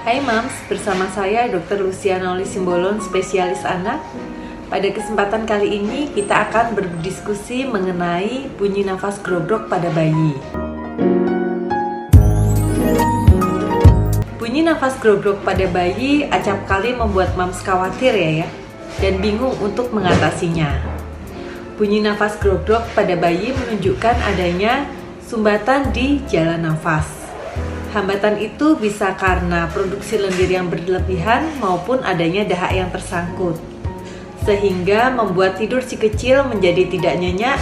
Hai Mams, bersama saya Dr. Luciana Oli Simbolon, spesialis anak. Pada kesempatan kali ini kita akan berdiskusi mengenai bunyi nafas grogrok pada bayi. Bunyi nafas grogrok pada bayi acap kali membuat Mams khawatir ya, dan bingung untuk mengatasinya. Bunyi nafas grogrok pada bayi menunjukkan adanya sumbatan di jalan nafas. Hambatan itu bisa karena produksi lendir yang berlebihan maupun adanya dahak yang tersangkut, sehingga membuat tidur si kecil menjadi tidak nyenyak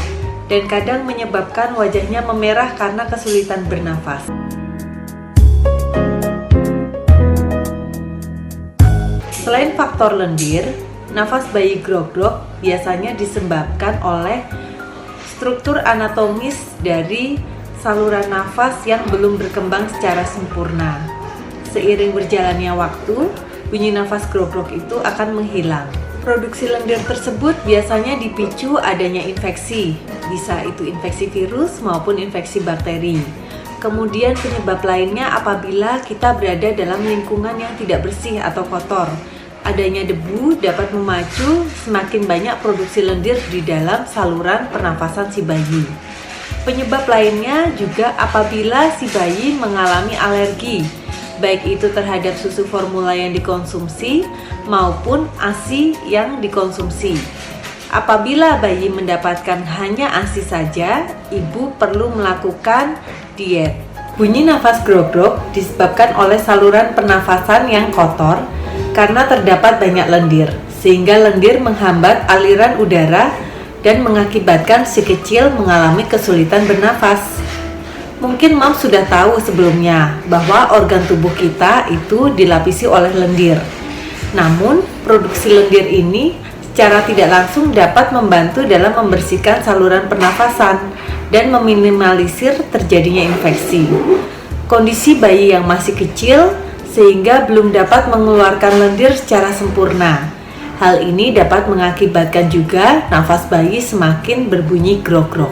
dan kadang menyebabkan wajahnya memerah karena kesulitan bernafas. Selain faktor lendir, nafas bayi grogrok biasanya disebabkan oleh struktur anatomis dari saluran nafas yang belum berkembang secara sempurna. Seiring berjalannya waktu, bunyi nafas grogrok itu akan menghilang. Produksi lendir tersebut biasanya dipicu adanya infeksi, bisa itu infeksi virus maupun infeksi bakteri. Kemudian penyebab lainnya apabila kita berada dalam lingkungan yang tidak bersih atau kotor. Adanya debu dapat memacu semakin banyak produksi lendir di dalam saluran pernafasan si bayi. Penyebab lainnya juga apabila si bayi mengalami alergi, baik itu terhadap susu formula yang dikonsumsi maupun ASI yang dikonsumsi. Apabila bayi mendapatkan hanya ASI saja, ibu perlu melakukan diet. Bunyi nafas grogrok disebabkan oleh saluran pernafasan yang kotor karena terdapat banyak lendir, sehingga lendir menghambat aliran udara dan mengakibatkan si kecil mengalami kesulitan bernafas. Mungkin Mom sudah tahu sebelumnya bahwa organ tubuh kita itu dilapisi oleh lendir. Namun, produksi lendir ini secara tidak langsung dapat membantu dalam membersihkan saluran pernafasan dan meminimalisir terjadinya infeksi. Kondisi bayi yang masih kecil sehingga belum dapat mengeluarkan lendir secara sempurna. Hal ini dapat mengakibatkan juga nafas bayi semakin berbunyi grogrok.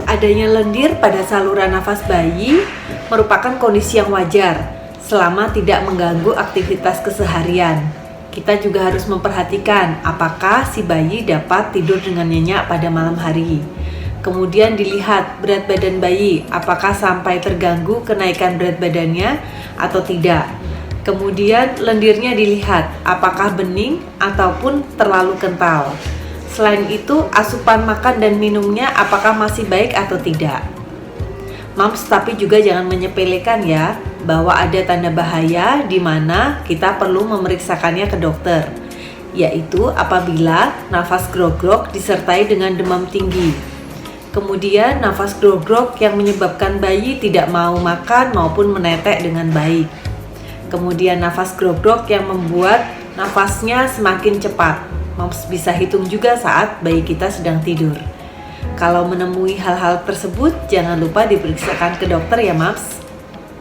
Adanya lendir pada saluran nafas bayi merupakan kondisi yang wajar selama tidak mengganggu aktivitas keseharian. Kita juga harus memperhatikan apakah si bayi dapat tidur dengan nyenyak pada malam hari. Kemudian dilihat berat badan bayi, apakah sampai terganggu kenaikan berat badannya atau tidak. Kemudian lendirnya dilihat apakah bening ataupun terlalu kental. Selain itu, asupan makan dan minumnya apakah masih baik atau tidak. Mams, tapi juga jangan menyepelekan ya, bahwa ada tanda bahaya di mana kita perlu memeriksakannya ke dokter, yaitu apabila nafas grogrok disertai dengan demam tinggi. Kemudian nafas grogrok yang menyebabkan bayi tidak mau makan maupun menetek dengan baik. Kemudian nafas grogrok yang membuat nafasnya semakin cepat. Mams bisa hitung juga saat bayi kita sedang tidur. Kalau menemui hal-hal tersebut, jangan lupa diperiksakan ke dokter ya Mams.